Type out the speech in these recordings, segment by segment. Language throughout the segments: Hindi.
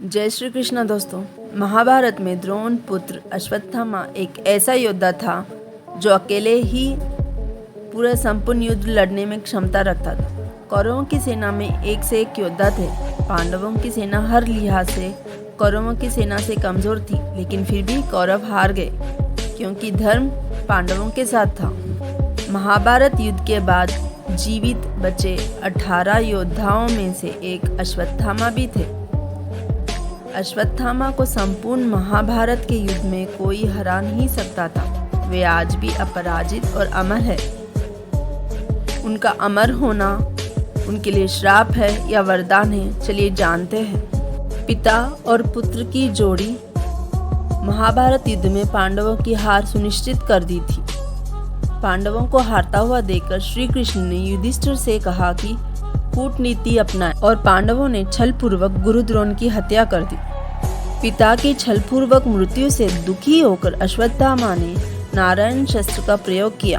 जय श्री कृष्ण दोस्तों। महाभारत में द्रोण पुत्र अश्वत्थामा एक ऐसा योद्धा था जो अकेले ही पूरा संपूर्ण युद्ध लड़ने में क्षमता रखता था। कौरवों की सेना में एक से एक योद्धा थे। पांडवों की सेना हर लिहाज से कौरवों की सेना से कमजोर थी, लेकिन फिर भी कौरव हार गए क्योंकि धर्म पांडवों के साथ था। महाभारत युद्ध के बाद जीवित बचे 18 योद्धाओं में से एक अश्वत्थामा भी थे। अश्वत्थामा को संपूर्ण महाभारत के युद्ध में कोई हरा नहीं सकता था। वे आज भी अपराजित और अमर है। उनका अमर होना उनके लिए श्राप है या वरदान है, चलिए जानते हैं। पिता और पुत्र की जोड़ी महाभारत युद्ध में पांडवों की हार सुनिश्चित कर दी थी। पांडवों को हारता हुआ देखकर श्री कृष्ण ने युधिष्ठिर से कहा कि कूटनीति अपनाए और पांडवों ने छल पूर्वक गुरु द्रोण की हत्या कर दी। पिता की छल पूर्वक मृत्यु से दुखी होकर अश्वत्थामा ने नारायण शस्त्र का प्रयोग किया।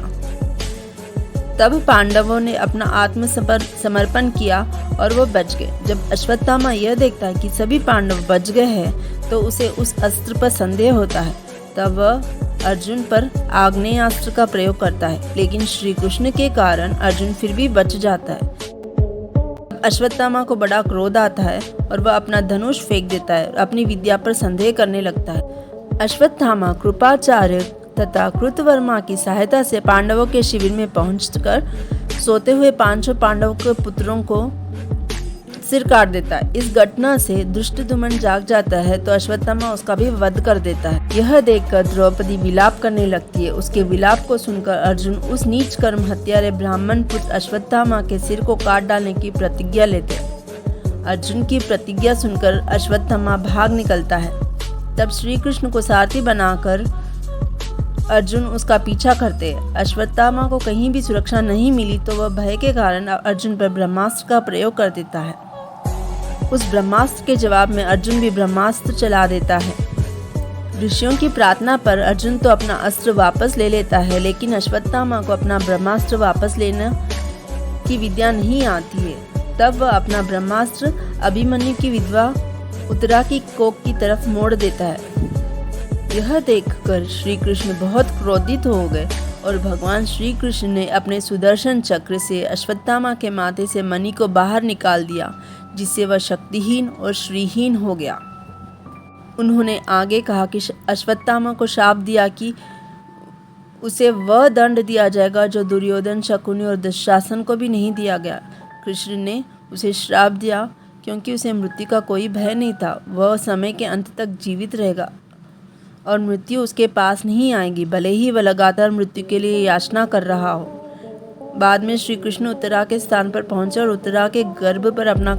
तब पांडवों ने अपना आत्मसमर्पण किया और वो बच गए। जब अश्वत्थामा यह देखता है कि सभी पांडव बच गए हैं तो उसे उस अस्त्र पर संदेह होता है। तब वह अर्जुन पर आग्नेयास्त्र का प्रयोग करता है, लेकिन श्री कृष्ण के कारण अर्जुन फिर भी बच जाता है। अश्वत्थामा को बड़ा क्रोध आता है और वह अपना धनुष फेंक देता है और अपनी विद्या पर संदेह करने लगता है। अश्वत्थामा कृपाचार्य तथा कृतवर्मा की सहायता से पांडवों के शिविर में पहुंचकर सोते हुए 500 पांडवों के पुत्रों को सिर काट देता है। इस घटना से धृष्टद्युम्न जाग जाता है तो अश्वत्थामा उसका भी वध कर देता है। यह देखकर द्रौपदी विलाप करने लगती है। उसके विलाप को सुनकर अर्जुन उस नीच कर्म हत्यारे ब्राह्मण पुत्र अश्वत्थामा के सिर को काट डालने की प्रतिज्ञा लेते हैं। अर्जुन की प्रतिज्ञा सुनकर अश्वत्थामा भाग निकलता है। तब श्री कृष्ण को सारथी बनाकर अर्जुन उसका पीछा करते हैं। अश्वत्थामा को कहीं भी सुरक्षा नहीं मिली तो वह भय के कारण अर्जुन पर ब्रह्मास्त्र का प्रयोग कर देता है। उस ब्रह्मास्त्र के जवाब में अर्जुन भी ब्रह्मास्त्र चला देता है। ऋषियों की प्रार्थना पर अर्जुन तो अपना अस्त्र वापस ले लेता है, लेकिन अश्वत्थामा को अपना ब्रह्मास्त्र वापस लेने की विद्या नहीं आती है। तब वह अपना ब्रह्मास्त्र अभिमन्यु की विधवा उत्तरा की कोख की तरफ मोड़ देता है। यह देखकर श्री कृष्ण बहुत क्रोधित हो गए और भगवान श्री कृष्ण ने अपने सुदर्शन चक्र से अश्वत्थामा के माथे से मणि को बाहर निकाल दिया, जिससे वह शक्तिहीन और श्रीहीन हो गया। उन्होंने आगे कहा कि अश्वत्थामा को शाप दिया कि उसे वह दंड दिया जाएगा जो दुर्योधन, शकुनि और दुशासन को भी नहीं दिया गया। कृष्ण ने उसे श्राप दिया क्योंकि उसे मृत्यु का कोई भय नहीं था। वह समय के अंत तक जीवित रहेगा और मृत्यु उसके पास नहीं आएगी, भले ही वह लगातार मृत्यु के लिए याचना कर रहा हो। बाद में श्री कृष्ण उत्तरा के स्थान पर पहुंचे और उत्तरा के गर्भ पर अपना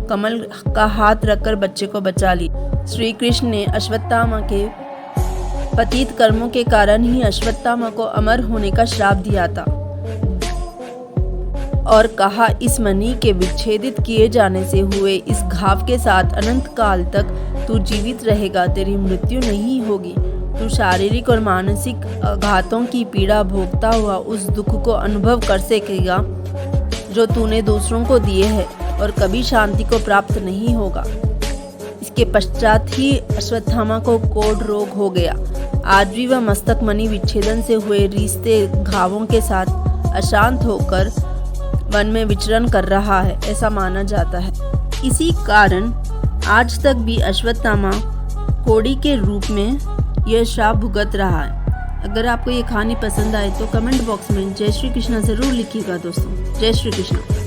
कमल का हाथ रखकर बच्चे को बचा ली। श्री कृष्ण ने अश्वत्थामा के पतित कर्मों के कारण ही अश्वत्थामा को अमर होने का श्राप दिया था और कहा, इस मणि के विच्छेदित किए जाने से हुए इस घाव के साथ अनंत काल तक तू जीवित रहेगा, तेरी मृत्यु नहीं होगी। तू शारीरिक और मानसिक आघातों की पीड़ा भोगता हुआ उस दुख को अनुभव कर सकेगा जो तूने दूसरों को दिए है और कभी शांति को प्राप्त नहीं होगा। इसके पश्चात ही अश्वत्थामा को कोढ़ रोग हो गया। आज भी वह मस्तक मणि विच्छेदन से हुए रिश्ते घावों के साथ अशांत होकर वन में विचरण कर रहा है, ऐसा माना जाता है। इसी कारण आज तक भी अश्वत्थामा कोढ़ी के रूप में यह श्राप भुगत रहा है। अगर आपको ये कहानी पसंद आए तो कमेंट बॉक्स में जय श्री कृष्ण जरूर लिखिएगा दोस्तों। जय श्री कृष्ण।